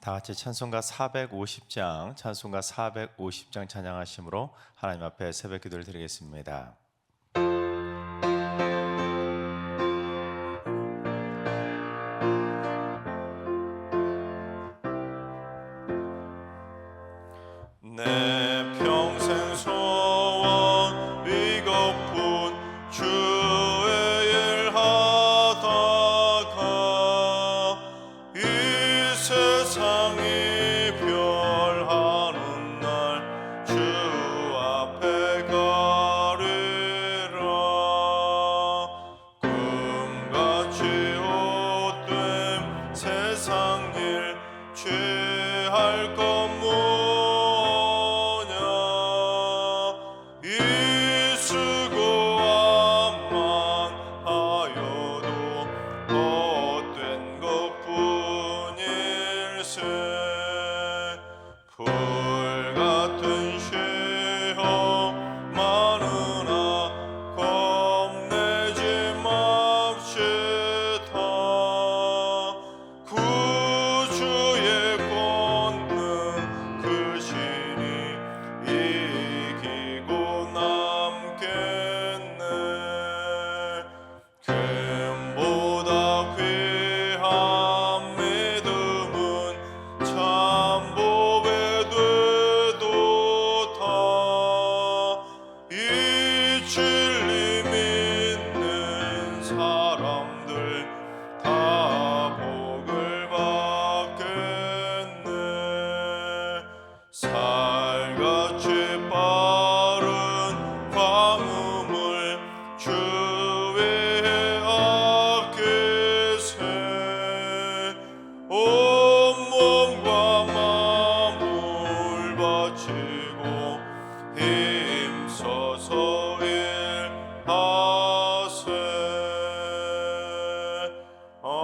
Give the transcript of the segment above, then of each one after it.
다 같이 찬송가 450장, 찬송가 450장 찬양하심으로 하나님 앞에 새벽 기도를 드리겠습니다. 내 평생 소원 이것뿐 주의 일 하다가 이 세상이 별하는 날 주 앞에 가리라. 금같이 옷된 세상 일 취할 것 뭐냐. 이 수고함만 하여도 헛된 것뿐일세. 불같은 시험 많으나 겁내지 맙시다. 구주의 권능 크시니 이기고 남겠네. 금보다 귀한 믿음은 참복에 되도다. 이 진리 믿는 사람들 다 복을 받겠네. 살같이 빠른 광음을 주 위에 아끼세. 온몸과 마음을 바치고 힘써서 일하세. 아멘.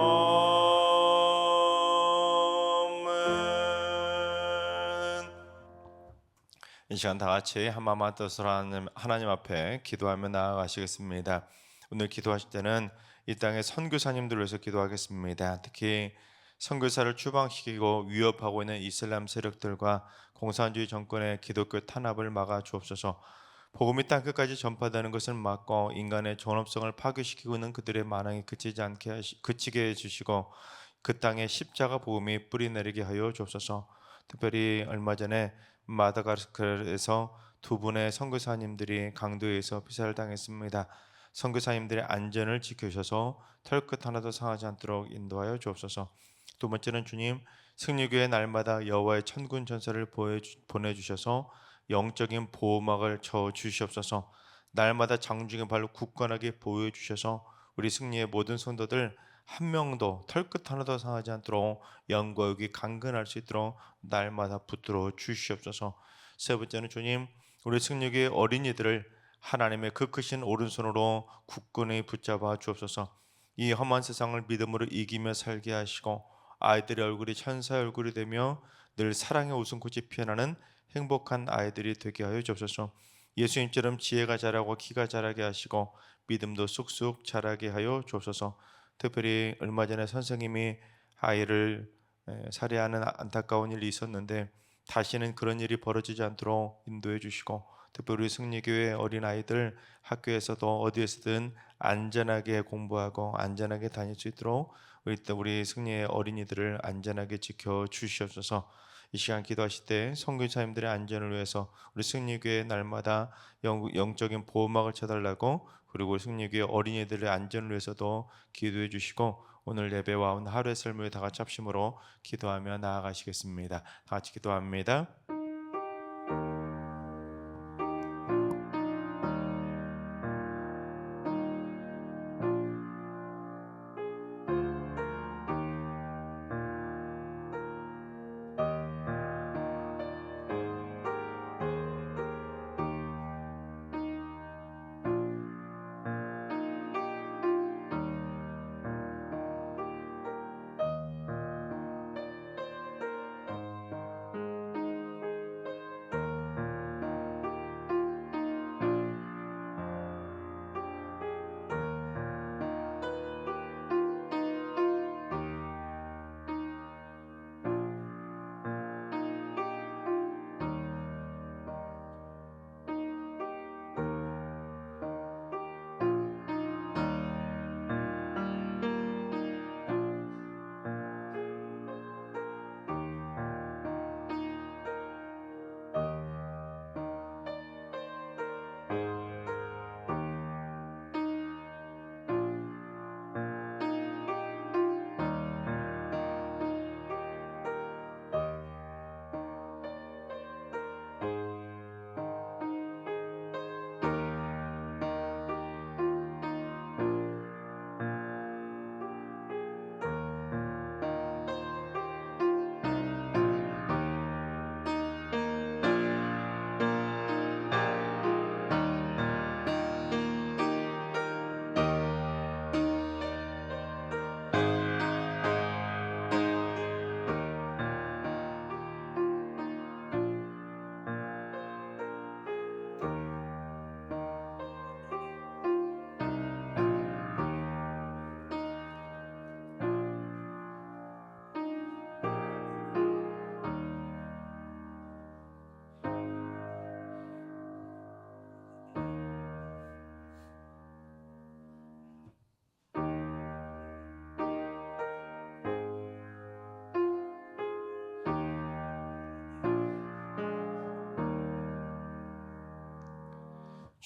이 시간 다 같이 한마음만 뜻으로 하나님 앞에 기도하며 나아가시겠습니다. 오늘 기도하실 때는 이 땅의 선교사님들을 위해서 기도하겠습니다. 특히 선교사를 추방시키고 위협하고 있는 이슬람 세력들과 공산주의 정권의 기독교 탄압을 막아 주옵소서. 복음이 땅 끝까지 전파되는 것을 막고 인간의 존엄성을 파괴시키고 있는 그들의 만행이 그치게 해주시고 그 땅에 십자가 복음이 뿌리내리게 하여 주옵소서. 특별히 얼마 전에 마다가스카르에서 두 분의 선교사님들이 강도에서 피살을 당했습니다. 선교사님들의 안전을 지켜주셔서 털끝 하나도 상하지 않도록 인도하여 주옵소서. 두 번째는 주님, 승리교회 날마다 여호와의 천군 천사를 보내주셔서 영적인 보호막을 쳐 주시옵소서. 날마다 장중의 발로 굳건하게 보호해 주셔서 우리 승리의 모든 성도들 한 명도 털끝 하나도 상하지 않도록 영과 육이 강건할 수 있도록 날마다 붙들어 주시옵소서. 세 번째는 주님, 우리 승리교회 어린이들을 하나님의 그 크신 오른손으로 굳건히 붙잡아 주옵소서. 이 험한 세상을 믿음으로 이기며 살게 하시고 아이들의 얼굴이 천사의 얼굴이 되며 늘 사랑의 웃음꽃이 피어나는 행복한 아이들이 되게 하여 주옵소서. 예수님처럼 지혜가 자라고 키가 자라게 하시고 믿음도 쑥쑥 자라게 하여 주옵소서. 특별히 얼마 전에 선생님이 아이를 살해하는 안타까운 일이 있었는데 다시는 그런 일이 벌어지지 않도록 인도해 주시고, 특별히 승리교회 어린아이들 학교에서도 어디에서든 안전하게 공부하고 안전하게 다닐 수 있도록 우리 승리의 어린이들을 안전하게 지켜 주시옵소서. 이 시간 기도하실 때 선교사님들의 안전을 위해서 우리 승리교회 날마다 영적인 보호막을 쳐달라고, 그리고 승리교회 어린이들의 안전을 위해서도 기도해 주시고, 오늘 예배와 오늘 하루의 삶을 다 같이 합심으로 기도하며 나아가시겠습니다. 다 같이 기도합니다.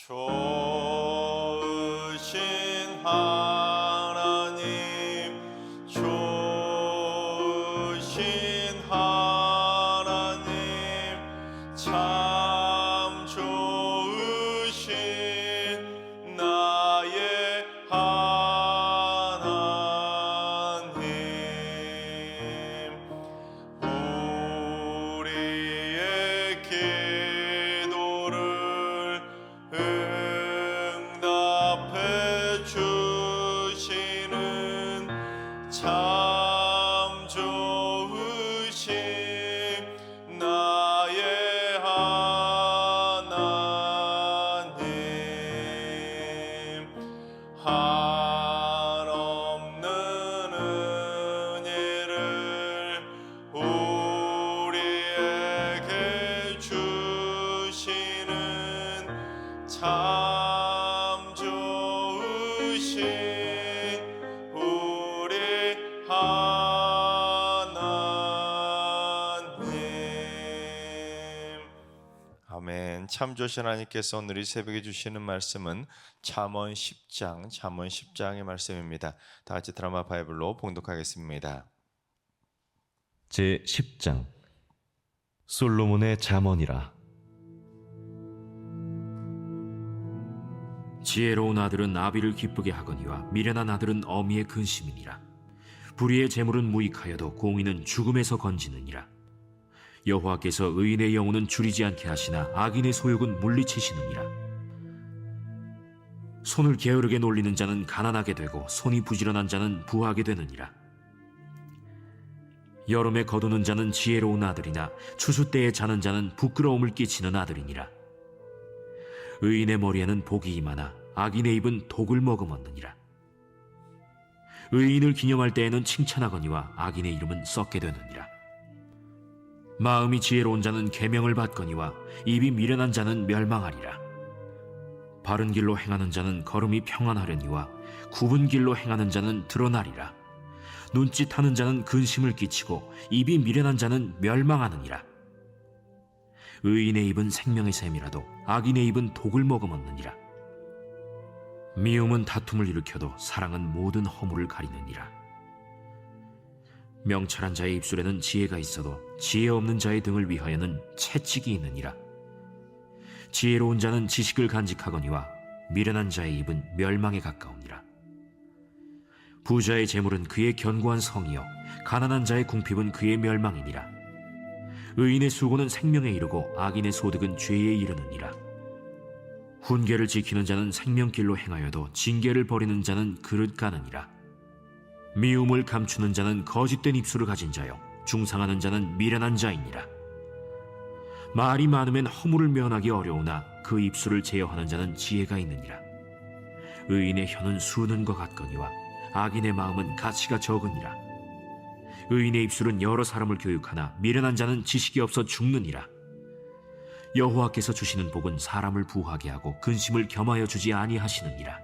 좋으신 하나님, 좋으신 하나님, 참 좋으신 나의 하나님. 우리의 기도를 응답해 주시는 참 좋으신 나의 하나님. 한없는 은혜를 우리에게 주시는 참 좋으신 우리 하나님. 아멘. 참 좋으신 하나님께서 오늘 이 새벽에 주시는 말씀은 잠언 10장의 말씀입니다. 다 같이 드라마 바이블로 봉독하겠습니다. 제 10장 솔로몬의 잠언이라. 지혜로운 아들은 아비를 기쁘게 하거니와 미련한 아들은 어미의 근심이니라. 불의의 재물은 무익하여도 공의는 죽음에서 건지느니라. 여호와께서 의인의 영혼은 줄이지 않게 하시나 악인의 소욕은 물리치시느니라. 손을 게으르게 놀리는 자는 가난하게 되고 손이 부지런한 자는 부하게 되느니라. 여름에 거두는 자는 지혜로운 아들이나 추수 때에 자는 자는 부끄러움을 끼치는 아들이니라. 의인의 머리에는 복이 임하나 악인의 입은 독을 머금었느니라. 의인을 기념할 때에는 칭찬하거니와 악인의 이름은 썩게 되느니라. 마음이 지혜로운 자는 계명을 받거니와 입이 미련한 자는 멸망하리라. 바른 길로 행하는 자는 걸음이 평안하려니와 굽은 길로 행하는 자는 드러나리라. 눈짓하는 자는 근심을 끼치고 입이 미련한 자는 멸망하느니라. 의인의 입은 생명의 샘이라도 악인의 입은 독을 머금었느니라. 미움은 다툼을 일으켜도 사랑은 모든 허물을 가리느니라. 명철한 자의 입술에는 지혜가 있어도 지혜 없는 자의 등을 위하여는 채찍이 있느니라. 지혜로운 자는 지식을 간직하거니와 미련한 자의 입은 멸망에 가까우니라. 부자의 재물은 그의 견고한 성이요 가난한 자의 궁핍은 그의 멸망이니라. 의인의 수고는 생명에 이르고 악인의 소득은 죄에 이르느니라. 훈계를 지키는 자는 생명길로 행하여도 징계를 버리는 자는 그릇 가느니라. 미움을 감추는 자는 거짓된 입술을 가진 자요 중상하는 자는 미련한 자이니라. 말이 많으면 허물을 면하기 어려우나 그 입술을 제어하는 자는 지혜가 있느니라. 의인의 혀는 수는 것 같거니와 악인의 마음은 가치가 적으니라. 의인의 입술은 여러 사람을 교육하나 미련한 자는 지식이 없어 죽느니라. 여호와께서 주시는 복은 사람을 부하게 하고 근심을 겸하여 주지 아니하시느니라.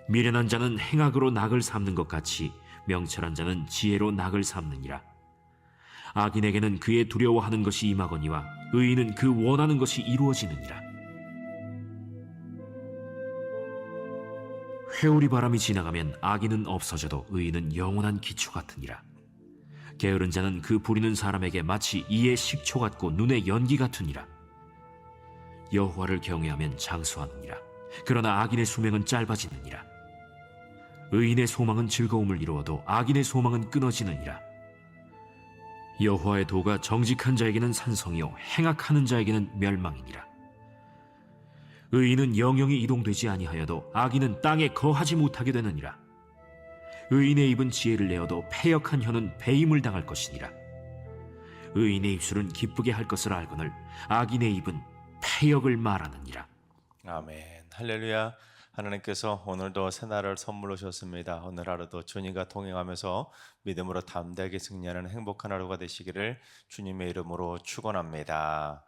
미련한 자는 행악으로 낙을 삼는 것 같이 명철한 자는 지혜로 낙을 삼느니라. 악인에게는 그의 두려워하는 것이 임하거니와 의인은 그 원하는 것이 이루어지느니라. 회오리 바람이 지나가면 악인은 없어져도 의인은 영원한 기초 같으니라. 게으른 자는 그 부리는 사람에게 마치 이의 식초 같고 눈의 연기 같으니라. 여호와를 경외하면 장수하느니라. 그러나 악인의 수명은 짧아지느니라. 의인의 소망은 즐거움을 이루어도 악인의 소망은 끊어지느니라. 여호와의 도가 정직한 자에게는 산성이요 행악하는 자에게는 멸망이니라. 의인은 영영이 이동되지 아니하여도 악인은 땅에 거하지 못하게 되느니라. 의인의 입은 지혜를 내어도 패역한 혀는 배임을 당할 것이니라. 의인의 입술은 기쁘게 할 것을 알거늘 악인의 입은 패역을 말하느니라. 아멘. 할렐루야. 하나님께서 오늘도 새날을 선물로 주셨습니다. 오늘 하루도 주님과 동행하면서 믿음으로 담대하게 승리하는 행복한 하루가 되시기를 주님의 이름으로 축원합니다.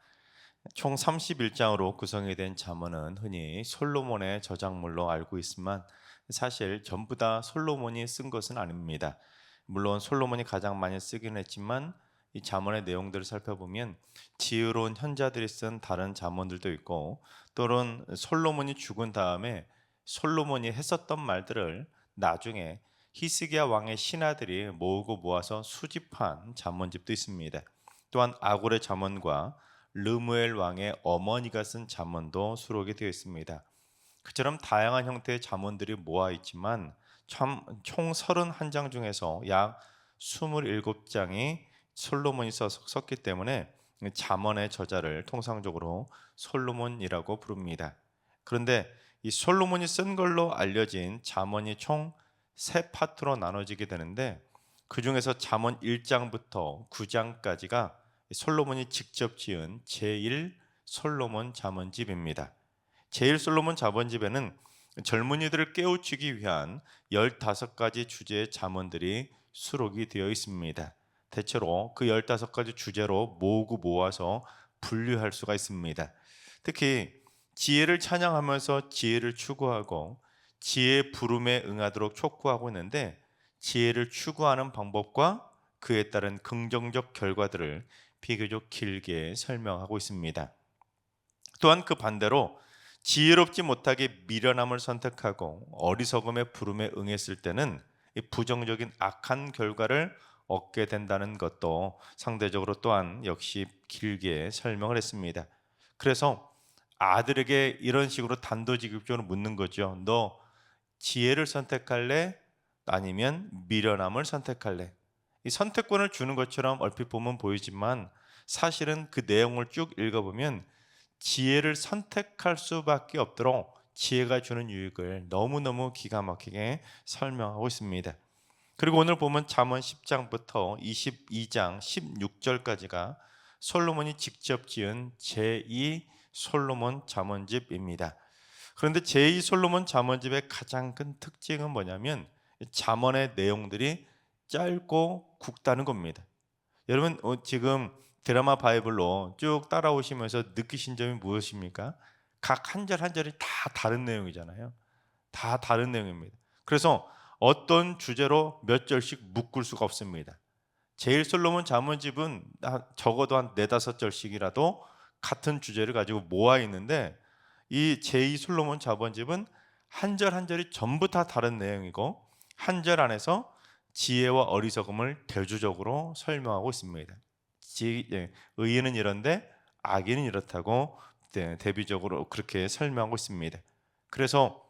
총 31장으로 구성이 된 잠언은 흔히 솔로몬의 저작물로 알고 있지만 사실 전부 다 솔로몬이 쓴 것은 아닙니다. 물론 솔로몬이 가장 많이 쓰긴 했지만 이 잠언의 내용들을 살펴보면 지혜로운 현자들이 쓴 다른 잠언들도 있고, 또는 솔로몬이 죽은 다음에 솔로몬이 했었던 말들을 나중에 히스기야 왕의 신하들이 모으고 모아서 수집한 잠언집도 있습니다. 또한 아골의 잠언과 르무엘 왕의 어머니가 쓴 잠언도 수록이 되어 있습니다. 그처럼 다양한 형태의 잠언들이 모아 있지만 총 31장 중에서 약 27장이 솔로몬이 썼기 때문에 잠언의 저자를 통상적으로 솔로몬이라고 부릅니다. 그런데 이 솔로몬이 쓴 걸로 알려진 잠언이 총 3파트로 나눠지게 되는데, 그 중에서 잠언 1장부터 9장까지가 솔로몬이 직접 지은 제1 솔로몬 잠언집입니다. 제1 솔로몬 잠언집에는 젊은이들을 깨우치기 위한 15가지 주제의 잠언들이 수록이 되어 있습니다. 대체로 그 15가지 주제로 모으고 모아서 분류할 수가 있습니다. 특히 지혜를 찬양하면서 지혜를 추구하고 지혜의 부름에 응하도록 촉구하고 있는데, 지혜를 추구하는 방법과 그에 따른 긍정적 결과들을 비교적 길게 설명하고 있습니다. 또한 그 반대로 지혜롭지 못하게 미련함을 선택하고 어리석음의 부름에 응했을 때는 이 부정적인 악한 결과를 얻게 된다는 것도 상대적으로 또한 역시 길게 설명을 했습니다. 그래서 아들에게 이런 식으로 단도직입적으로 묻는 거죠. 너 지혜를 선택할래? 아니면 미련함을 선택할래? 이 선택권을 주는 것처럼 얼핏 보면 보이지만, 사실은 그 내용을 쭉 읽어보면 지혜를 선택할 수밖에 없도록 지혜가 주는 유익을 너무너무 기가 막히게 설명하고 있습니다. 그리고 오늘 보면 잠언 10장부터 22장 16절까지가 솔로몬이 직접 지은 제2 솔로몬 잠언집입니다. 그런데 제2 솔로몬 잠언집의 가장 큰 특징은 뭐냐면 잠언의 내용들이 짧고 굵다는 겁니다. 여러분 지금 드라마 바이블로 쭉 따라오시면서 느끼신 점이 무엇입니까? 각 한 절 한 절이 다 다른 내용이잖아요. 다 다른 내용입니다. 그래서 어떤 주제로 몇 절씩 묶을 수가 없습니다. 제일 솔로몬 잠언집은 적어도 한 4-5절씩이라도 같은 주제를 가지고 모아 있는데, 이 제2 솔로몬 잠언집은 한 절 한 절이 전부 다 다른 내용이고, 한 절 안에서 지혜와 어리석음을 대조적으로 설명하고 있습니다. 의인은 이런데 악인은 이렇다고 대비적으로 그렇게 설명하고 있습니다. 그래서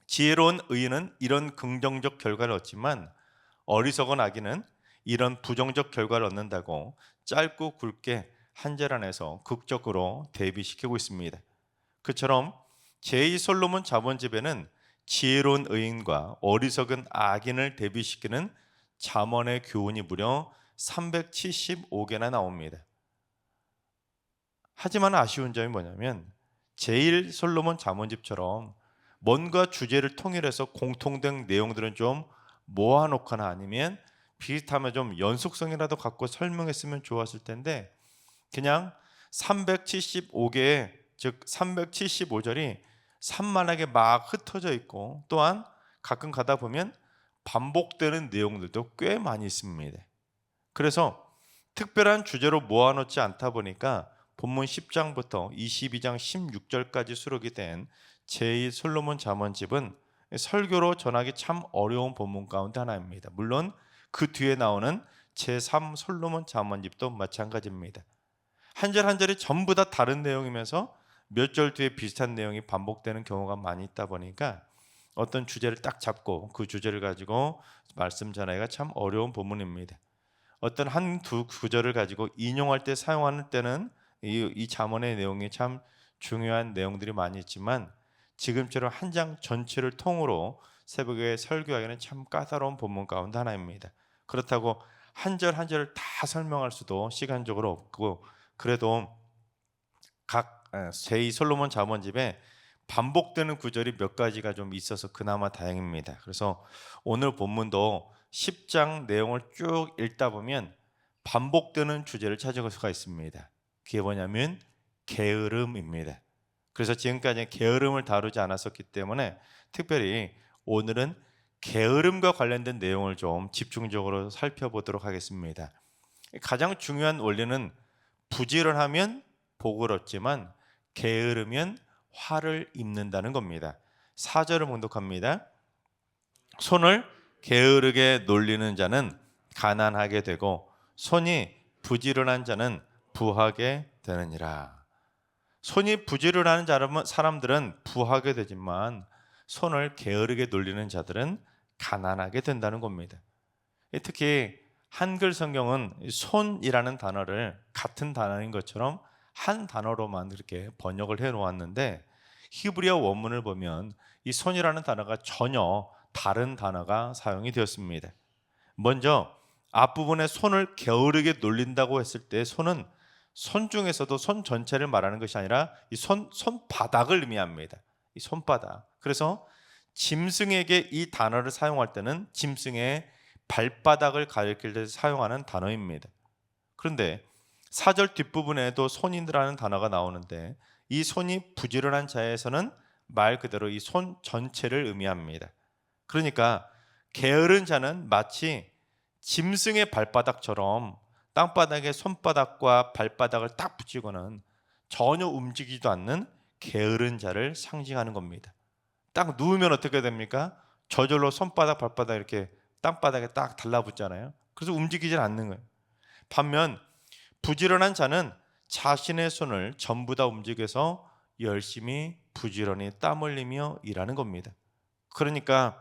지혜로운 의인은 이런 긍정적 결과를 얻지만 어리석은 악인은 이런 부정적 결과를 얻는다고 짧고 굵게 한 절 안에서 극적으로 대비시키고 있습니다. 그처럼 제2 솔로몬 잠언집에는 지혜로운 의인과 어리석은 악인을 대비시키는 잠언의 교훈이 무려 375개나 나옵니다. 하지만 아쉬운 점이 뭐냐면 제1 솔로몬 잠언집처럼 뭔가 주제를 통일해서 공통된 내용들은 좀 모아놓거나 아니면 비슷하면 좀 연속성이라도 갖고 설명했으면 좋았을 텐데, 그냥 375개의 즉 375절이 산만하게 막 흩어져 있고, 또한 가끔 가다 보면 반복되는 내용들도 꽤 많이 있습니다. 그래서 특별한 주제로 모아놓지 않다 보니까 본문 10장부터 22장 16절까지 수록이 된 제2 솔로몬 잠언집은 설교로 전하기 참 어려운 본문 가운데 하나입니다. 물론 그 뒤에 나오는 제3 솔로몬 잠언집도 마찬가지입니다. 한 절 한 절이 전부 다 다른 내용이면서 몇 절 뒤에 비슷한 내용이 반복되는 경우가 많이 있다 보니까 어떤 주제를 딱 잡고 그 주제를 가지고 말씀 전하기가 참 어려운 본문입니다. 어떤 한두 구절을 가지고 인용할 때 사용하는 때는 이 잠언의 내용이 참 중요한 내용들이 많이 있지만, 지금처럼 한 장 전체를 통으로 새벽에 설교하기는 참 까다로운 본문 가운데 하나입니다. 그렇다고 한 절 한 절을 다 설명할 수도 시간적으로 없고, 그래도 각 제2 솔로몬 잠언집에 반복되는 구절이 몇 가지가 좀 있어서 그나마 다행입니다. 그래서 오늘 본문도 10장 내용을 쭉 읽다 보면 반복되는 주제를 찾을 수가 있습니다. 그게 뭐냐면 게으름입니다. 그래서 지금까지 게으름을 다루지 않았었기 때문에 특별히 오늘은 게으름과 관련된 내용을 좀 집중적으로 살펴보도록 하겠습니다. 가장 중요한 원리는 부지런하면 복을 얻지만 게으르면 화를 입는다는 겁니다. 4절을 봉독합니다. 손을 게으르게 놀리는 자는 가난하게 되고 손이 부지런한 자는 부하게 되느니라. 손이 부지런한 사람들은 부하게 되지만 손을 게으르게 놀리는 자들은 가난하게 된다는 겁니다. 특히 한글 성경은 손이라는 단어를 같은 단어인 것처럼 한 단어로만 이렇게 번역을 해 놓았는데 히브리어 원문을 보면 이 손이라는 단어가 전혀 다른 단어가 사용이 되었습니다. 먼저 앞부분에 손을 게으르게 놀린다고 했을 때 손은 손 중에서도 손 전체를 말하는 것이 아니라 이 손바닥을 의미합니다. 이 손바닥. 그래서 짐승에게 이 단어를 사용할 때는 짐승의 발바닥을 가리킬 때 사용하는 단어입니다. 그런데 4절 뒷부분에도 손이라는 단어가 나오는데 이 손이 부지런한 자에서는 말 그대로 이 손 전체를 의미합니다. 그러니까 게으른 자는 마치 짐승의 발바닥처럼 땅바닥에 손바닥과 발바닥을 딱 붙이고는 전혀 움직이지도 않는 게으른 자를 상징하는 겁니다. 딱 누우면 어떻게 됩니까? 저절로 손바닥 발바닥 이렇게 땅바닥에 딱 달라붙잖아요. 그래서 움직이질 않는 거예요. 반면 부지런한 자는 자신의 손을 전부 다 움직여서 열심히 부지런히 땀 흘리며 일하는 겁니다. 그러니까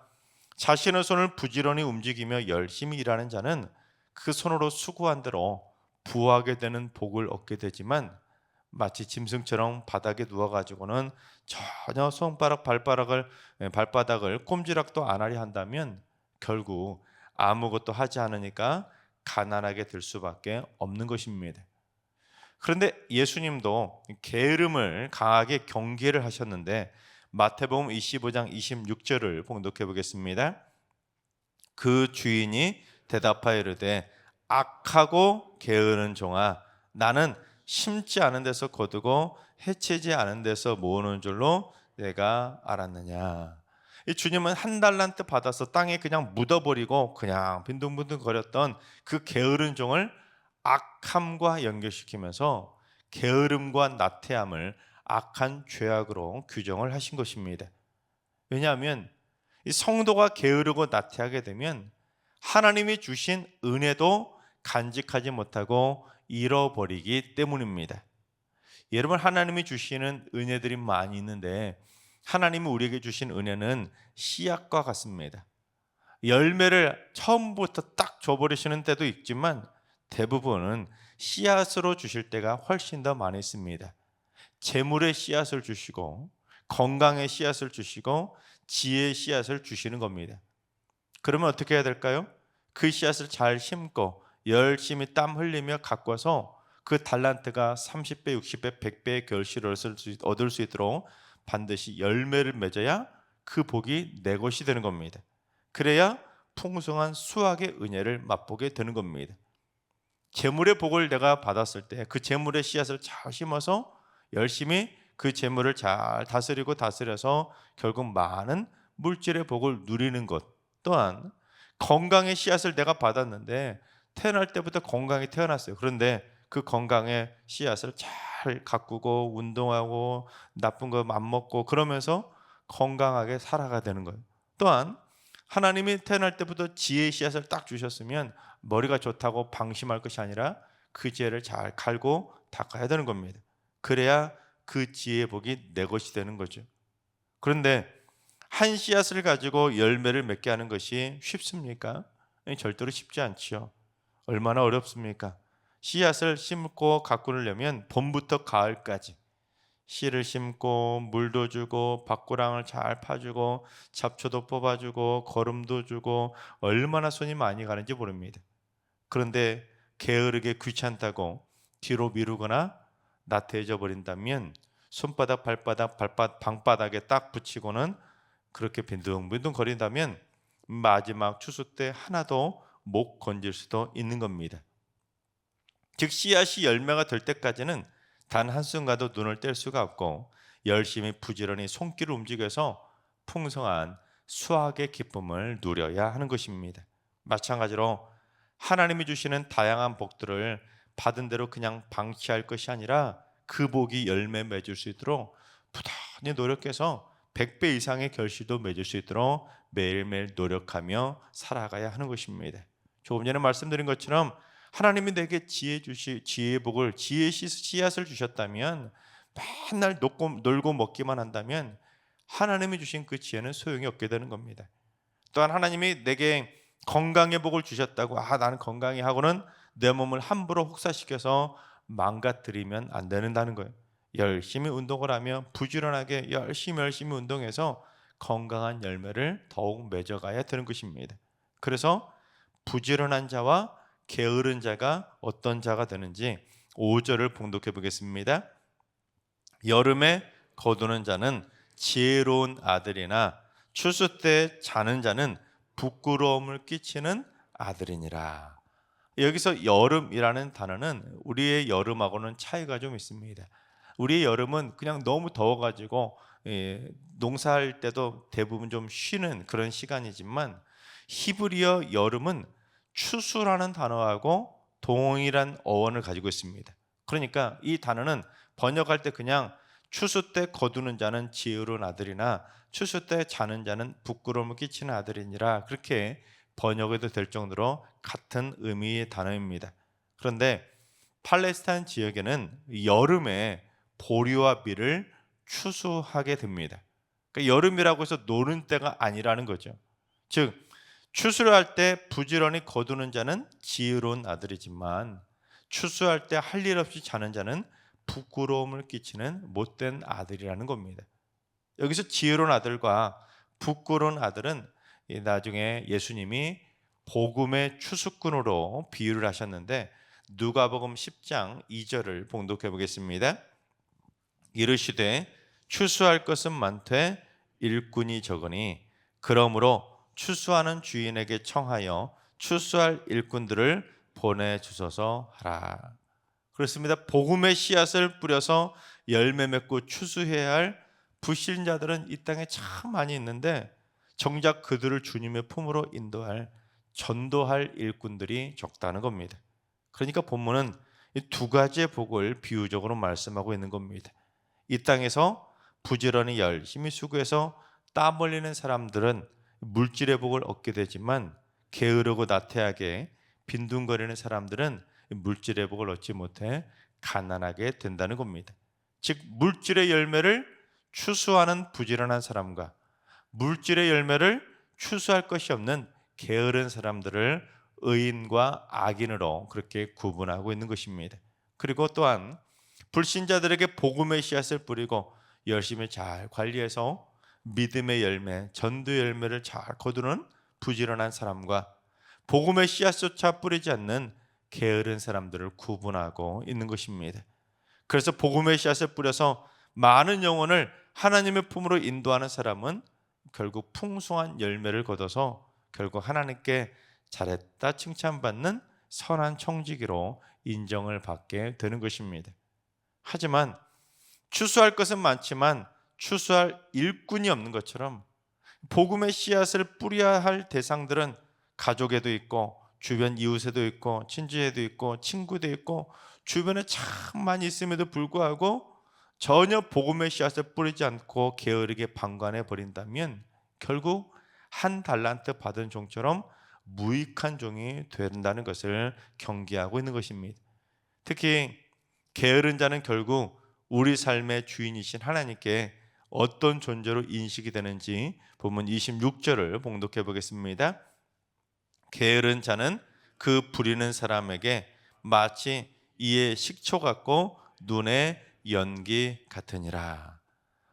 자신의 손을 부지런히 움직이며 열심히 일하는 자는 그 손으로 수고한 대로 부하게 되는 복을 얻게 되지만 마치 짐승처럼 바닥에 누워가지고는 전혀 발바닥을 꼼지락도 안 하려 한다면 결국 아무것도 하지 않으니까 가난하게 될 수밖에 없는 것입니다. 그런데 예수님도 게으름을 강하게 경계를 하셨는데 마태복음 25장 26절을 봉독해 보겠습니다. 그 주인이 대답하여 이르되 악하고 게으른 종아, 나는 심지 않은 데서 거두고 해치지 않은 데서 모으는 줄로 내가 알았느냐. 이 주님은 한 달란트 받아서 땅에 그냥 묻어버리고 그냥 빈둥빈둥 거렸던 그 게으른 종을 악함과 연결시키면서 게으름과 나태함을 악한 죄악으로 규정을 하신 것입니다. 왜냐하면 이 성도가 게으르고 나태하게 되면 하나님이 주신 은혜도 간직하지 못하고 잃어버리기 때문입니다. 여러분, 하나님이 주시는 은혜들이 많이 있는데 하나님이 우리에게 주신 은혜는 씨앗과 같습니다. 열매를 처음부터 딱 줘버리시는 때도 있지만 대부분은 씨앗으로 주실 때가 훨씬 더 많이 있습니다. 재물의 씨앗을 주시고 건강의 씨앗을 주시고 지혜의 씨앗을 주시는 겁니다. 그러면 어떻게 해야 될까요? 그 씨앗을 잘 심고 열심히 땀 흘리며 가꿔서 그 달란트가 30배, 60배, 100배의 결실을 얻을 수 있도록 반드시 열매를 맺어야 그 복이 내 것이 되는 겁니다. 그래야 풍성한 수확의 은혜를 맛보게 되는 겁니다. 재물의 복을 내가 받았을 때 그 재물의 씨앗을 잘 심어서 열심히 그 재물을 잘 다스려서 결국 많은 물질의 복을 누리는 것, 또한 건강의 씨앗을 내가 받았는데 태어날 때부터 건강히 태어났어요. 그런데 그 건강의 씨앗을 잘 가꾸고 운동하고 나쁜 거 안 먹고 그러면서 건강하게 살아가야 되는 거예요. 또한 하나님이 태어날 때부터 지혜의 씨앗을 딱 주셨으면 머리가 좋다고 방심할 것이 아니라 그 지혜를 잘 갈고 닦아야 되는 겁니다. 그래야 그 지혜의 복이 내 것이 되는 거죠. 그런데 한 씨앗을 가지고 열매를 맺게 하는 것이 쉽습니까? 절대로 쉽지 않지요. 얼마나 어렵습니까? 씨앗을 심고 가꾸려면 봄부터 가을까지 씨를 심고 물도 주고 밭고랑을 잘 파주고 잡초도 뽑아주고 거름도 주고 얼마나 손이 많이 가는지 모릅니다. 그런데 게으르게 귀찮다고 뒤로 미루거나 나태해져 버린다면 손바닥, 발바닥, 방바닥에 딱 붙이고는 그렇게 빈둥빈둥 거린다면 마지막 추수 때 하나도 못 건질 수도 있는 겁니다. 즉 씨앗이 열매가 될 때까지는 단 한순간도 눈을 뗄 수가 없고 열심히 부지런히 손길을 움직여서 풍성한 수확의 기쁨을 누려야 하는 것입니다. 마찬가지로 하나님이 주시는 다양한 복들을 받은 대로 그냥 방치할 것이 아니라 그 복이 열매 맺을 수 있도록 부단히 노력해서 100배 이상의 결실도 맺을 수 있도록 매일매일 노력하며 살아가야 하는 것입니다. 조금 전에 말씀드린 것처럼 하나님이 내게 지혜의 복을, 지혜의 씨앗을 주셨다면, 맨날 놀고 먹기만 한다면 하나님이 주신 그 지혜는 소용이 없게 되는 겁니다. 또한 하나님이 내게 건강의 복을 주셨다고 나는 건강히 하고는 내 몸을 함부로 혹사시켜서 망가뜨리면 안 된다는 거예요. 열심히 운동을 하며 부지런하게 열심히 운동해서 건강한 열매를 더욱 맺어가야 되는 것입니다. 그래서 부지런한 자와 게으른 자가 어떤 자가 되는지 5절을 봉독해 보겠습니다. 여름에 거두는 자는 지혜로운 아들이나 추수 때 자는 자는 부끄러움을 끼치는 아들이니라. 여기서 여름이라는 단어는 우리의 여름하고는 차이가 좀 있습니다. 우리의 여름은 그냥 너무 더워가지고 농사할 때도 대부분 좀 쉬는 그런 시간이지만, 히브리어 여름은 추수라는 단어하고 동일한 어원을 가지고 있습니다. 그러니까 이 단어는 번역할 때 그냥 추수 때 거두는 자는 지혜로운 아들이나 추수 때 자는 자는 부끄러움을 끼치는 아들이니라, 그렇게 번역해도 될 정도로 같은 의미의 단어입니다. 그런데 팔레스타인 지역에는 여름에 보리와 밀을 추수하게 됩니다. 그러니까 여름이라고 해서 노는 때가 아니라는 거죠. 즉 추수를 할 때 부지런히 거두는 자는 지혜로운 아들이지만, 추수할 때 할 일 없이 자는 자는 부끄러움을 끼치는 못된 아들이라는 겁니다. 여기서 지혜로운 아들과 부끄러운 아들은 나중에 예수님이 복음의 추수꾼으로 비유를 하셨는데, 누가복음 10장 2절을 봉독해 보겠습니다. 이르시되 추수할 것은 많되 일꾼이 적으니 그러므로 추수하는 주인에게 청하여 추수할 일꾼들을 보내주소서 하라. 그렇습니다. 복음의 씨앗을 뿌려서 열매 맺고 추수해야 할 불신자들은 이 땅에 참 많이 있는데, 정작 그들을 주님의 품으로 전도할 일꾼들이 적다는 겁니다. 그러니까 본문은 이 두 가지의 복을 비유적으로 말씀하고 있는 겁니다. 이 땅에서 부지런히 열심히 수고해서 땀 흘리는 사람들은 물질의 복을 얻게 되지만, 게으르고 나태하게 빈둥거리는 사람들은 물질의 복을 얻지 못해 가난하게 된다는 겁니다. 즉 물질의 열매를 추수하는 부지런한 사람과 물질의 열매를 추수할 것이 없는 게으른 사람들을 의인과 악인으로 그렇게 구분하고 있는 것입니다. 그리고 또한 불신자들에게 복음의 씨앗을 뿌리고 열심히 잘 관리해서 믿음의 열매, 전도의 열매를 잘 거두는 부지런한 사람과 복음의 씨앗조차 뿌리지 않는 게으른 사람들을 구분하고 있는 것입니다. 그래서 복음의 씨앗을 뿌려서 많은 영혼을 하나님의 품으로 인도하는 사람은 결국 풍성한 열매를 거둬서 결국 하나님께 잘했다 칭찬받는 선한 청지기로 인정을 받게 되는 것입니다. 하지만 추수할 것은 많지만 추수할 일꾼이 없는 것처럼 복음의 씨앗을 뿌려야 할 대상들은 가족에도 있고 주변 이웃에도 있고 친지에도 있고 친구도 있고 주변에 참 많이 있음에도 불구하고 전혀 복음의 씨앗을 뿌리지 않고 게으르게 방관해 버린다면 결국 한 달란트 받은 종처럼 무익한 종이 된다는 것을 경계하고 있는 것입니다. 특히 게으른 자는 결국 우리 삶의 주인이신 하나님께 어떤 존재로 인식이 되는지 본문 26절을 봉독해 보겠습니다. 게으른 자는 그 부리는 사람에게 마치 이의 식초 같고 눈의 연기 같으니라.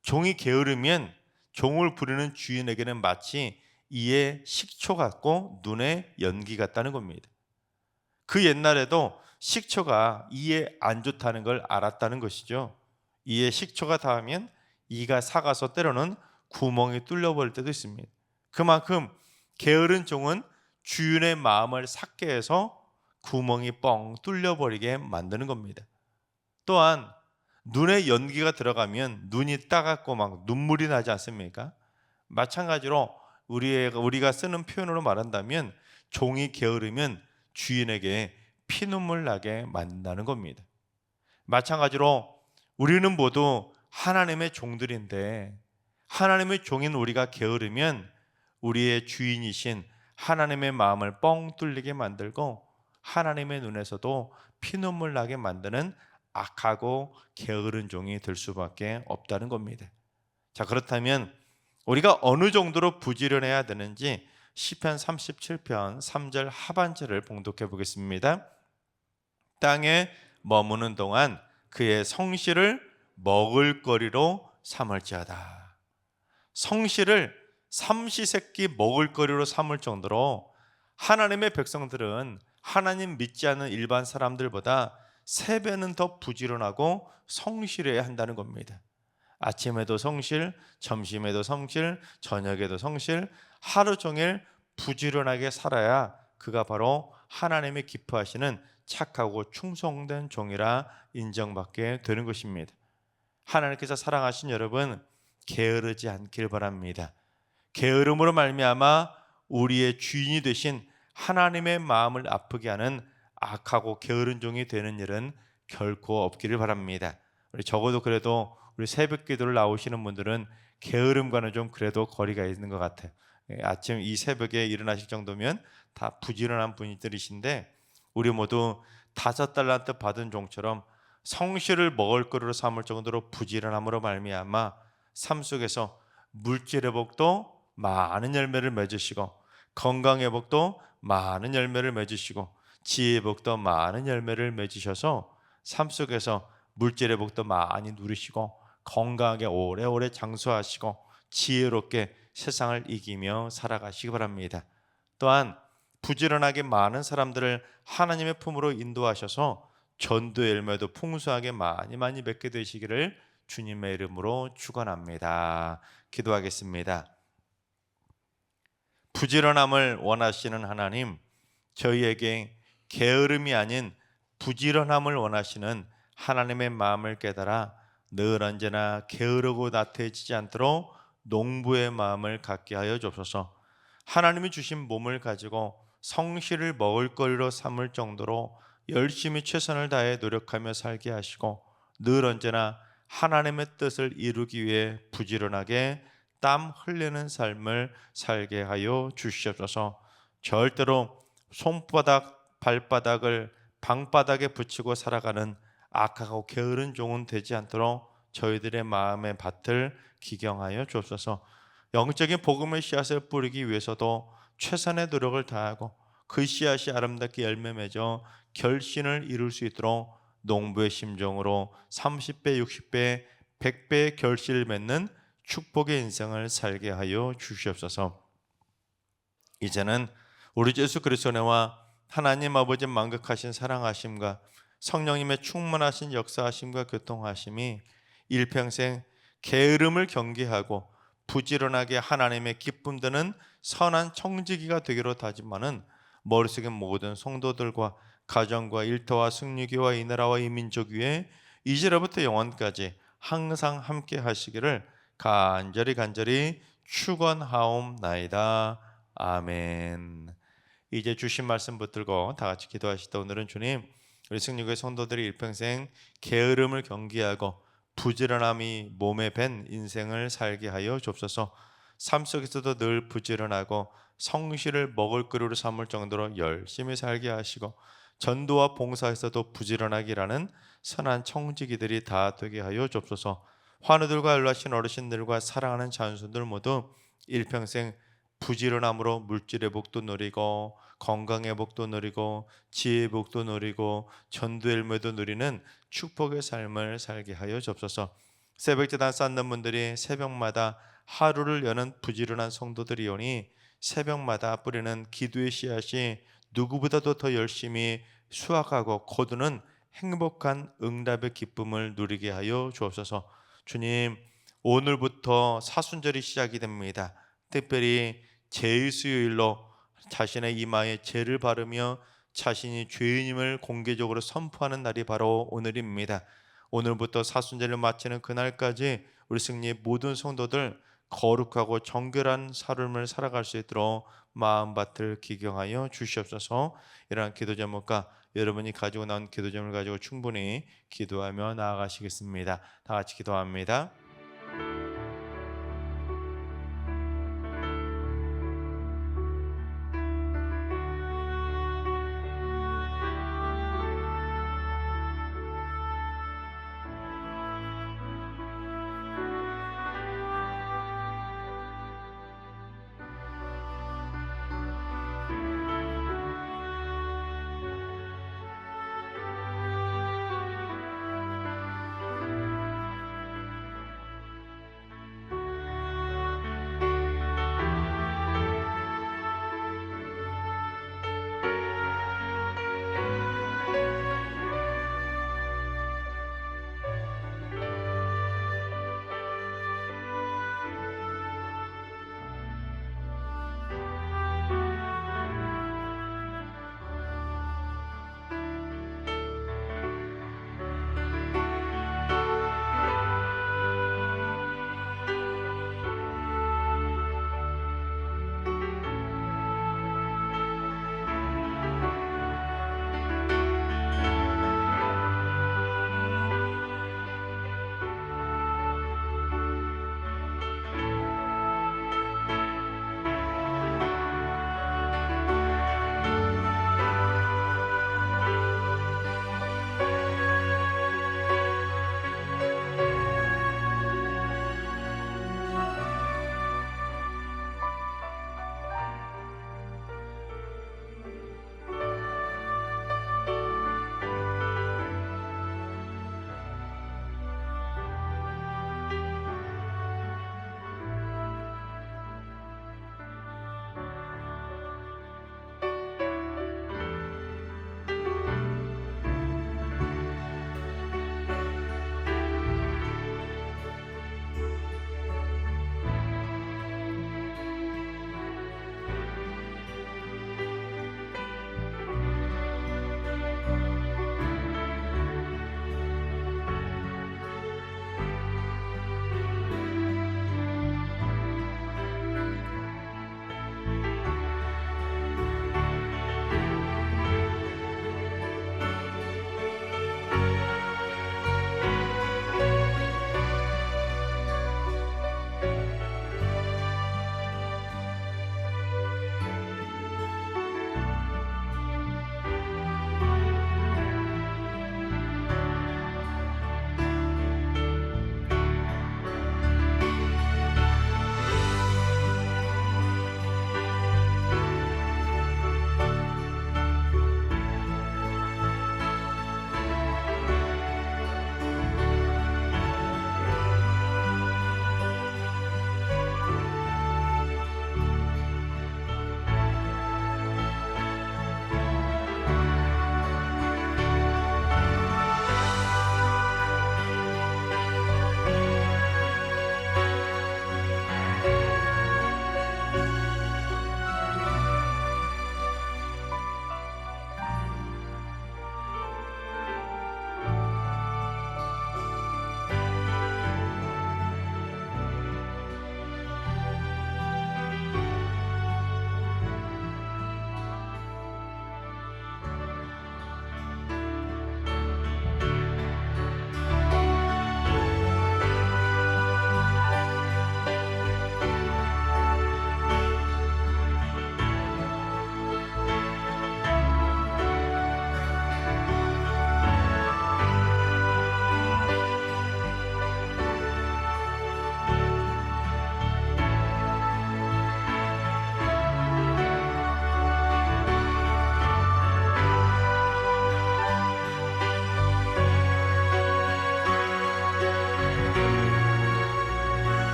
종이 게으르면 종을 부리는 주인에게는 마치 이의 식초 같고 눈의 연기 같다는 겁니다. 그 옛날에도 식초가 이에 안 좋다는 걸 알았다는 것이죠. 이에 식초가 닿으면 이가 삭아서 때로는 구멍이 뚫려버릴 때도 있습니다. 그만큼 게으른 종은 주인의 마음을 삭게 해서 구멍이 뻥 뚫려버리게 만드는 겁니다. 또한 눈에 연기가 들어가면 눈이 따갑고 막 눈물이 나지 않습니까? 마찬가지로 우리가 쓰는 표현으로 말한다면 종이 게으르면 주인에게 피눈물 나게 만든다는 겁니다. 마찬가지로 우리는 모두 하나님의 종들인데 하나님의 종인 우리가 게으르면 우리의 주인이신 하나님의 마음을 뻥 뚫리게 만들고 하나님의 눈에서도 피눈물 나게 만드는 악하고 게으른 종이 될 수밖에 없다는 겁니다. 자, 그렇다면 우리가 어느 정도로 부지런해야 되는지 시편 37편 3절 하반절을 봉독해 보겠습니다. 땅에 머무는 동안 그의 성실을 먹을거리로 삼을지어다. 성실을 삼시세끼 먹을거리로 삼을 정도로 하나님의 백성들은 하나님 믿지 않는 일반 사람들보다 3배는 더 부지런하고 성실해야 한다는 겁니다. 아침에도 성실, 점심에도 성실, 저녁에도 성실, 하루 종일 부지런하게 살아야 그가 바로 하나님이 기뻐하시는 착하고 충성된 종이라 인정받게 되는 것입니다. 하나님께서 사랑하신 여러분, 게으르지 않길 바랍니다. 게으름으로 말미암아 우리의 주인이 되신 하나님의 마음을 아프게 하는 악하고 게으른 종이 되는 일은 결코 없기를 바랍니다. 우리 적어도 그래도 우리 새벽 기도를 나오시는 분들은 게으름과는 좀 그래도 거리가 있는 것 같아요. 아침 이 새벽에 일어나실 정도면 다 부지런한 분들이신데 우리 모두 5달란트 받은 종처럼 성실을 먹을거리로 삼을 정도로 부지런함으로 말미암아 삶 속에서 물질의 복도 많은 열매를 맺으시고 건강의 복도 많은 열매를 맺으시고 지혜의 복도 많은 열매를 맺으셔서 삶 속에서 물질의 복도 많이 누리시고 건강하게 오래오래 장수하시고 지혜롭게 세상을 이기며 살아가시기 바랍니다. 또한 부지런하게 많은 사람들을 하나님의 품으로 인도하셔서 전도의 열매도 풍성하게 많이 맺게 되시기를 주님의 이름으로 축원합니다. 기도하겠습니다. 부지런함을 원하시는 하나님, 저희에게 게으름이 아닌 부지런함을 원하시는 하나님의 마음을 깨달아 늘 언제나 게으르고 나태해지지 않도록 농부의 마음을 갖게 하여 주옵소서. 하나님이 주신 몸을 가지고 성실을 먹을거리로 삼을 정도로 열심히 최선을 다해 노력하며 살게 하시고 늘 언제나 하나님의 뜻을 이루기 위해 부지런하게 땀 흘리는 삶을 살게 하여 주시옵소서. 절대로 손바닥 발바닥을 방바닥에 붙이고 살아가는 악하고 게으른 종은 되지 않도록 저희들의 마음의 밭을 기경하여 주옵소서. 영적인 복음의 씨앗을 뿌리기 위해서도 최선의 노력을 다하고 그 씨앗이 아름답게 열매 맺어 결실을 이룰 수 있도록 농부의 심정으로 30배, 60배, 100배의 결실을 맺는 축복의 인생을 살게 하여 주시옵소서. 이제는 우리 예수 그리스도의 은혜와 하나님 아버지 만극하신 사랑하심과 성령님의 충만하신 역사하심과 교통하심이 일평생 게으름을 경계하고 부지런하게 하나님의 기쁨 드는 선한 청지기가 되기로 다짐하는 머릿속의 모든 성도들과 가정과 일터와 승리교와 이 나라와 이 민족 위에 이제로부터 영원까지 항상 함께 하시기를 간절히 축원하옵나이다. 아멘. 이제 주신 말씀 붙들고 다 같이 기도하시다. 오늘은 주님, 우리 승리교회 성도들이 일평생 게으름을 경계하고 부지런함이 몸에 밴 인생을 살게 하여 주옵소서. 삶 속에서도 늘 부지런하고 성실을 먹을거리로 삼을 정도로 열심히 살게 하시고 전도와 봉사에서도 부지런하게 일하는 선한 청지기들이 다 되게 하여 주옵소서. 환우들과 연락하신 어르신들과 사랑하는 자손들 모두 일평생 부지런함으로 물질의 복도 누리고 건강의 복도 누리고 지혜의 복도 누리고 전도의 열매도 누리는 축복의 삶을 살게 하여 주옵소서. 새벽제단 쌓는 분들이 새벽마다 하루를 여는 부지런한 성도들이오니 새벽마다 뿌리는 기도의 씨앗이 누구보다도 더 열심히 수확하고 거두는 행복한 응답의 기쁨을 누리게 하여 주옵소서. 주님, 오늘부터 사순절이 시작이 됩니다. 특별히 제수요일로 자신의 이마에 죄를 바르며 자신이 죄인임을 공개적으로 선포하는 날이 바로 오늘입니다. 오늘부터 사순절을 마치는 그날까지 우리 승리의 모든 성도들 거룩하고 정결한 삶을 살아갈 수 있도록 마음밭을 기경하여 주시옵소서. 이러한 기도 제목과 여러분이 가지고 나온 기도 제목을 가지고 충분히 기도하며 나아가시겠습니다. 다 같이 기도합니다.